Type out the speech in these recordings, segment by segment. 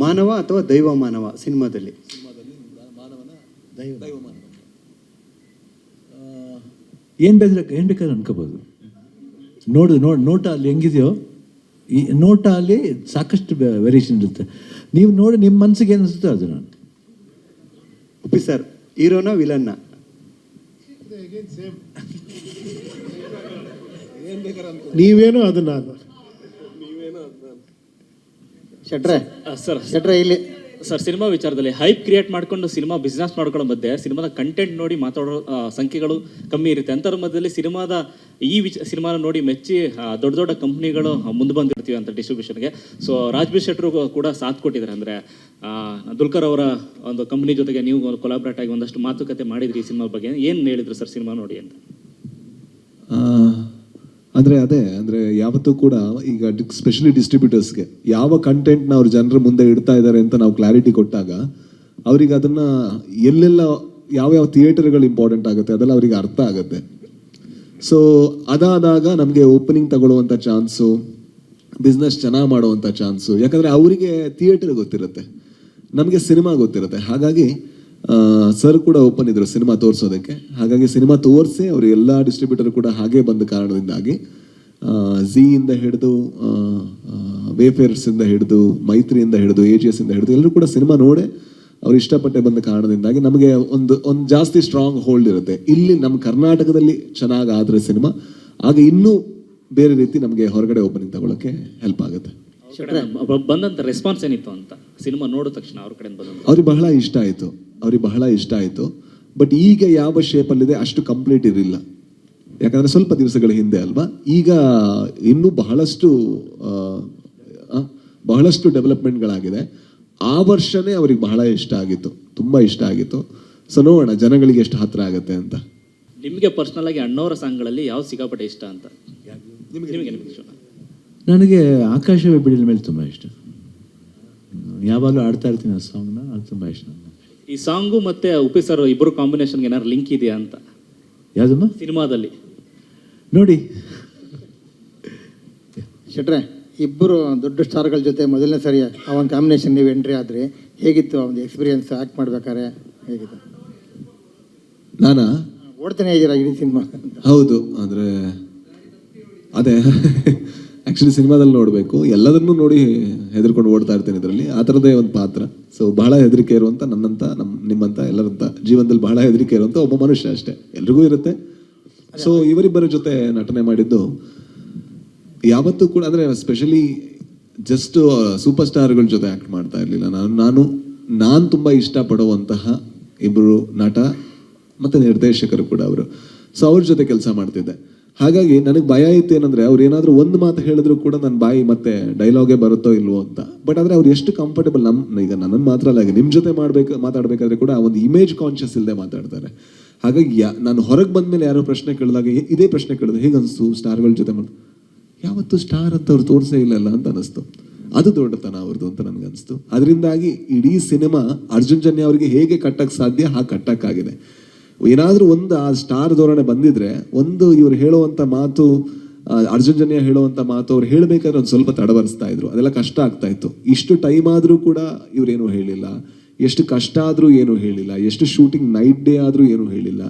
ಮಾನವ ಅಥವಾ ದೈವ ಮಾನವ ಸಿನಿಮಾದಲ್ಲಿ ಮಾನವನ ದೈವ ಮಾನವ ಏನು ಬೇಕಾದ್ರೆ ಅನ್ಕೋಬೋದು. ನೋಟ ಅಲ್ಲಿ ಹೆಂಗಿದೆಯೋ ಈ ನೋಟ ಅಲ್ಲಿ ಸಾಕಷ್ಟು ವೇರಿಯೇಷನ್ ಇರುತ್ತೆ. ನೀವು ನೋಡಿ ನಿಮ್ಮ ಮನಸ್ಸಿಗೆ ಏನು ಅನಿಸುತ್ತೋ ಅದು. ನಾನು ಉಪ್ಪಿ ಸರ್ ಹೀರೋನ ವಿಲನ್ನ? ನೀವೇನೋ ಅದನ್ನ ಶೆಟ್ರೆ ಇಲ್ಲಿ ಸರ್ ಸಿನಿಮಾ ವಿಚಾರದಲ್ಲಿ ಹೈಪ್ ಕ್ರಿಯೇಟ್ ಮಾಡ್ಕೊಂಡು ಸಿನಿಮಾ ಬಿಸ್ನೆಸ್ ಮಾಡ್ಕೊಳ್ಳೋ ಮಧ್ಯೆ ಸಿನಿಮಾದ ಕಂಟೆಂಟ್ ನೋಡಿ ಮಾತಾಡೋ ಸಂಖ್ಯೆಗಳು ಕಮ್ಮಿ ಇರುತ್ತೆ. ಅಂಥವ್ರ ಮಧ್ಯದಲ್ಲಿ ಸಿನಿಮಾನ ನೋಡಿ ಮೆಚ್ಚಿ ದೊಡ್ಡ ದೊಡ್ಡ ಕಂಪ್ನಿಗಳು ಮುಂದೆ ಬಂದಿರ್ತೀವಿ ಅಂತ ಡಿಸ್ಟ್ರಿಬ್ಯೂಷನ್ಗೆ. ಸೊ ರಾಜ್ಬೀರ್ ಶೆಟ್ರು ಕೂಡ ಸಾಥ್ ಕೊಟ್ಟಿದ್ದಾರೆ. ಅಂದರೆ ದುಲ್ಕರ್ ಅವರ ಒಂದು ಕಂಪ್ನಿ ಜೊತೆಗೆ ನೀವು ಕೊಲಾಬ್ರೇಟ್ ಆಗಿ ಒಂದಷ್ಟು ಮಾತುಕತೆ ಮಾಡಿದ್ರಿ ಈ ಸಿನಿಮಾ ಬಗ್ಗೆ. ಏನು ಹೇಳಿದ್ರು ಸರ್ ಸಿನಿಮಾ ನೋಡಿ ಅಂತ? ಅಂದರೆ ಯಾವತ್ತೂ ಕೂಡ ಈಗ ಸ್ಪೆಷಲಿ ಡಿಸ್ಟ್ರಿಬ್ಯೂಟರ್ಸ್ಗೆ ಯಾವ ಕಂಟೆಂಟ್ನ ಅವ್ರ ಜನರ ಮುಂದೆ ಇಡ್ತಾ ಇದ್ದಾರೆ ಅಂತ ನಾವು ಕ್ಲಾರಿಟಿ ಕೊಟ್ಟಾಗ ಅವ್ರಿಗೆ ಅದನ್ನು ಎಲ್ಲೆಲ್ಲ ಯಾವ್ಯಾವ ಥಿಯೇಟರ್ಗಳು ಇಂಪಾರ್ಟೆಂಟ್ ಆಗುತ್ತೆ ಅದೆಲ್ಲ ಅವರಿಗೆ ಅರ್ಥ ಆಗುತ್ತೆ. ಸೊ ಅದಾದಾಗ ನಮಗೆ ಓಪನಿಂಗ್ ತಗೊಳ್ಳುವಂಥ ಚಾನ್ಸು, ಬಿಸ್ನೆಸ್ ಚೆನ್ನಾಗಿ ಮಾಡುವಂಥ ಚಾನ್ಸು. ಯಾಕಂದರೆ ಅವರಿಗೆ ಥಿಯೇಟರ್ ಗೊತ್ತಿರುತ್ತೆ, ನಮಗೆ ಸಿನಿಮಾ ಗೊತ್ತಿರುತ್ತೆ. ಹಾಗಾಗಿ ಸರ್ ಕೂಡ ಓಪನ್ ಇದ್ರು ಸಿನಿಮಾ ತೋರಿಸೋದಕ್ಕೆ. ಹಾಗಾಗಿ ಸಿನಿಮಾ ತೋರಿಸಿ ಅವರು ಎಲ್ಲ ಡಿಸ್ಟ್ರಿಬ್ಯೂಟರ್ ಕೂಡ ಹಾಗೆ ಬಂದ ಕಾರಣದಿಂದಾಗಿ ಝೀಯಿಂದ ಹಿಡಿದು ವೇಫೇರ್ಸಿಂದ ಹಿಡಿದು ಮೈತ್ರಿಯಿಂದ ಹಿಡಿದು AGS ಇಂದ ಹಿಡಿದು ಎಲ್ಲರೂ ಕೂಡ ಸಿನಿಮಾ ನೋಡೇ ಅವ್ರು ಇಷ್ಟಪಟ್ಟೆ ಬಂದ ಕಾರಣದಿಂದಾಗಿ ನಮಗೆ ಒಂದು ಜಾಸ್ತಿ ಸ್ಟ್ರಾಂಗ್ ಹೋಲ್ಡ್ ಇರುತ್ತೆ. ಇಲ್ಲಿ ನಮ್ಮ ಕರ್ನಾಟಕದಲ್ಲಿ ಚೆನ್ನಾಗಾದ್ರೆ ಸಿನಿಮಾ ಆಗ ಇನ್ನೂ ಬೇರೆ ರೀತಿ ನಮಗೆ ಹೊರಗಡೆ ಓಪನಿಂಗ್ ತಗೊಳ್ಳೋಕ್ಕೆ ಹೆಲ್ಪ್ ಆಗುತ್ತೆ. ಬಂದಂತ ರೆಸ್ಪಾನ್ಸ್ ಏನಿತ್ತು ಅಂತ ಸಿನಿಮಾ ನೋಡಿದ ತಕ್ಷಣ ಅವ್ರ ಕಡೆ ಬಂದ? ಅವ್ರಿಗೆ ಬಹಳ ಇಷ್ಟ ಆಯಿತು. ಬಟ್ ಈಗ ಯಾವ ಶೇಪಲ್ಲಿದೆ ಅಷ್ಟು ಕಂಪ್ಲೀಟ್ ಇರಲಿಲ್ಲ, ಯಾಕಂದರೆ ಸ್ವಲ್ಪ ದಿವಸಗಳ ಹಿಂದೆ ಅಲ್ವಾ. ಈಗ ಇನ್ನೂ ಬಹಳಷ್ಟು ಡೆವಲಪ್ಮೆಂಟ್ಗಳಾಗಿದೆ. ಆ ವರ್ಷನೇ ಅವ್ರಿಗೆ ಬಹಳ ಇಷ್ಟ ಆಗಿತ್ತು, ತುಂಬ ಇಷ್ಟ ಆಗಿತ್ತು. ಸೊ ನೋಡೋಣ ಜನಗಳಿಗೆ ಎಷ್ಟು ಹತ್ರ ಆಗುತ್ತೆ ಅಂತ. ನಿಮಗೆ ಪರ್ಸ್ನಲ್ ಆಗಿ ಅಣ್ಣವರ ಸಾಂಗ್ಗಳಲ್ಲಿ ಯಾವ ಸಿಕ್ಕಾಪಟ್ಟೆ ಇಷ್ಟ ಅಂತ? ನನಗೆ ಆಕಾಶವೇ ಬಿಡಿನ ಮೇಲೆ ತುಂಬ ಇಷ್ಟ. ಯಾವಾಗಲೂ ಆಡ್ತಾ ಇರ್ತೀನಿ ಆ ಸಾಂಗ್ನ, ಅದು ತುಂಬ ಇಷ್ಟ. ಈ ಸಾಂಗು ಮತ್ತೆ ಉಪ್ಪಿ ಸರ್ ಇಬ್ಬರು ಕಾಂಬಿನೇಷನ್ಗೆ ಏನಾದ್ರು ಲಿಂಕ್ ಇದೆಯಾ ಅಂತ ಯಾವುದನ್ನ ಸಿನಿಮಾದಲ್ಲಿ ನೋಡಿ? ಶೆಟ್ರೆ, ಇಬ್ಬರು ದೊಡ್ಡ ಸ್ಟಾರ್ಗಳ ಜೊತೆ ಮೊದಲನೇ ಸರಿ ಆ ಒಂದು ಕಾಂಬಿನೇಷನ್ ನೀವು ಎಂಟ್ರಿ ಆದರೆ ಹೇಗಿತ್ತು ಆ ಒಂದು ಎಕ್ಸ್ಪೀರಿಯನ್ಸ್? ಆ್ಯಕ್ಟ್ ಮಾಡ್ಬೇಕಾದ್ರೆ ಹೇಗಿತ್ತು? ನಾನಾ ಓಡ್ತಾನೆ ಇದ್ದೀರಾ ಇಡೀ ಸಿನಿಮಾ? ಹೌದು, ಅಂದರೆ ಅದೇ ಆ್ಯಕ್ಚುಲಿ ಸಿನಿಮಾದಲ್ಲಿ ನೋಡಬೇಕು, ಎಲ್ಲದನ್ನೂ ನೋಡಿ ಹೆದರ್ಕೊಂಡು ಓಡ್ತಾ ಇರ್ತೇನೆ ಇದರಲ್ಲಿ. ಆ ಥರದೇ ಒಂದು ಪಾತ್ರ. ಸೊ ಬಹಳ ಹೆದರಿಕೆ ಇರುವಂಥ ನನ್ನಂಥ ನಿಮ್ಮಂಥ ಎಲ್ಲರಂಥ ಜೀವನದಲ್ಲಿ ಬಹಳ ಹೆದರಿಕೆ ಇರುವಂಥ ಒಬ್ಬ ಮನುಷ್ಯ ಅಷ್ಟೇ, ಎಲ್ರಿಗೂ ಇರುತ್ತೆ. ಸೊ ಇವರಿಬ್ಬರ ಜೊತೆ ನಟನೆ ಮಾಡಿದ್ದು ಯಾವತ್ತೂ ಕೂಡ ಅಂದರೆ ಸ್ಪೆಷಲಿ ಜಸ್ಟ್ ಸೂಪರ್ ಸ್ಟಾರ್ಗಳ ಜೊತೆ ಆ್ಯಕ್ಟ್ ಮಾಡ್ತಾ ಇರಲಿಲ್ಲ. ನಾನು ತುಂಬ ಇಷ್ಟಪಡುವಂತಹ ಇಬ್ಬರು ನಟ ಮತ್ತು ನಿರ್ದೇಶಕರು ಕೂಡ ಅವರು. ಸೊ ಅವ್ರ ಜೊತೆ ಕೆಲಸ ಮಾಡ್ತಿದ್ದೆ. ಹಾಗಾಗಿ ನನಗೆ ಭಯ ಇತ್ತು ಏನಂದರೆ ಅವ್ರು ಏನಾದರೂ ಒಂದು ಮಾತು ಹೇಳಿದ್ರು ಕೂಡ ನನ್ನ ಬಾಯಿ ಮತ್ತೆ ಡೈಲಾಗೇ ಬರುತ್ತೋ ಇಲ್ವೋ ಅಂತ. ಬಟ್ ಆದರೆ ಅವ್ರು ಎಷ್ಟು ಕಂಫರ್ಟಬಲ್, ಈಗ ನನ್ನನ್ನು ಮಾತ್ರ ಅಲ್ಲ, ನಿಮ್ಮ ಜೊತೆ ಮಾತಾಡಬೇಕಾದ್ರೆ ಕೂಡ ಒಂದು ಇಮೇಜ್ ಕಾನ್ಷಿಯಸ್ ಇಲ್ಲದೆ ಮಾತಾಡ್ತಾರೆ. ಹಾಗಾಗಿ ನಾನು ಹೊರಗೆ ಬಂದಮೇಲೆ ಯಾರೋ ಪ್ರಶ್ನೆ ಕೇಳಿದಾಗ ಇದೇ ಪ್ರಶ್ನೆ ಕೇಳಿದ್ರು, ಹೇಗೆ ಅನಿಸ್ತು ಸ್ಟಾರ್ಗಳ ಜೊತೆ ಯಾವತ್ತೂ ಸ್ಟಾರ್ ಅಂತ ಅವ್ರು ತೋರಿಸೇ ಇಲ್ಲಲ್ಲ ಅಂತ ಅನಿಸ್ತು. ಅದು ದೊಡ್ಡತನ ಅವ್ರದ್ದು ಅಂತ ನನಗನ್ನಿಸ್ತು. ಅದರಿಂದಾಗಿ ಇಡೀ ಸಿನಿಮಾ ಅರ್ಜುನ್ ಜನ್ಯ ಅವರಿಗೆ ಹೇಗೆ ಕಟ್ಟಕ್ಕೆ ಸಾಧ್ಯ ಹಾಗೆ ಕಟ್ಟಕ್ಕಾಗಿದೆ. ಏನಾದರೂ ಒಂದು ಆ ಸ್ಟಾರ್ ಧೋರಣೆ ಬಂದಿದ್ರೆ, ಒಂದು ಇವ್ರು ಹೇಳುವಂಥ ಮಾತು, ಅರ್ಜುನ್ ಜನ್ಯ ಹೇಳುವಂಥ ಮಾತು ಅವ್ರು ಹೇಳಬೇಕಾದ್ರೆ ಒಂದು ಸ್ವಲ್ಪ ತಡವರಿಸ್ತಾ ಇದ್ರು, ಅದೆಲ್ಲ ಕಷ್ಟ ಆಗ್ತಾ ಇತ್ತು. ಇಷ್ಟು ಟೈಮ್ ಆದರೂ ಕೂಡ ಇವರೇನು ಹೇಳಿಲ್ಲ, ಎಷ್ಟು ಕಷ್ಟ ಆದರೂ ಏನು ಹೇಳಿಲ್ಲ, ಎಷ್ಟು ಶೂಟಿಂಗ್ ನೈಟ್ ಡೇ ಆದರೂ ಏನು ಹೇಳಿಲ್ಲ.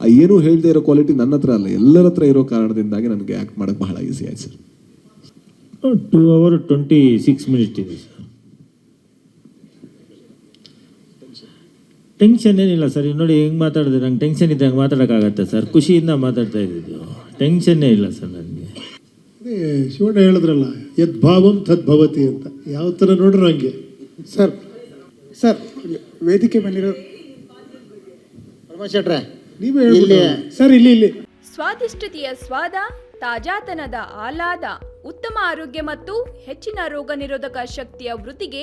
ಆ ಏನು ಹೇಳದೇ ಇರೋ ಕ್ವಾಲಿಟಿ ನನ್ನ ಹತ್ರ ಅಲ್ಲ, ಎಲ್ಲರ ಹತ್ರ ಇರೋ ಕಾರಣದಿಂದಾಗಿ ನನಗೆ ಆ್ಯಕ್ಟ್ ಮಾಡೋಕ್ಕೆ ಬಹಳ ಈಸಿ ಆಯ್ತು ಸರ್. 2 hours 26 minutes ಇದೆ ಸರ್. ಟೆನ್ಷನ್ ಏನಿಲ್ಲ ಸರ್. ನೋಡಿ ಹೆಂಗೆ ಮಾತಾಡಿದ್ರೆ ನಂಗೆ ಟೆನ್ಷನ್ ಇದ್ದಂಗೆ ಮಾತಾಡೋಕ್ಕಾಗತ್ತೆ ಸರ್. ಖುಷಿಯಿಂದ ಮಾತಾಡ್ತಾ ಇದ್ದಿದ್ದು, ಟೆನ್ಷನ್ನೇ ಇಲ್ಲ ಸರ್ ನನಗೆ. ಶಿವಣ್ಣ ಹೇಳಿದ್ರಲ್ಲ, ಯದ್ಭಾವಂ ತದ್ಭವತಿ ಅಂತ, ಯಾವ ಥರ ನೋಡ್ರಿ ಹಂಗೆ. ಸರ್ ವೇದಿಕೆ ಮೇಲಿರೋ ಶೆಟ್ರೆ ನೀವೇ ಹೇಳಿ ಸರ್. ಇಲ್ಲಿ ಸ್ವಾದಿಷ್ಟತೆಯ ಸ್ವಾದ, ತಾಜಾತನದ ಆಹ್ಲಾದ, ಉತ್ತಮ ಆರೋಗ್ಯ ಮತ್ತು ಹೆಚ್ಚಿನ ರೋಗ ನಿರೋಧಕ ಶಕ್ತಿಯ ವೃದ್ಧಿಗೆ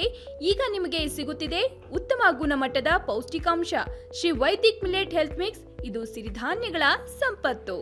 ಈಗ ನಿಮಗೆ ಸಿಗುತ್ತಿದೆ ಉತ್ತಮ ಗುಣಮಟ್ಟದ ಪೌಷ್ಟಿಕಾಂಶ Shri Vaidik millet health mix. ಇದು ಸಿರಿಧಾನ್ಯಗಳ ಸಂಪತ್ತು.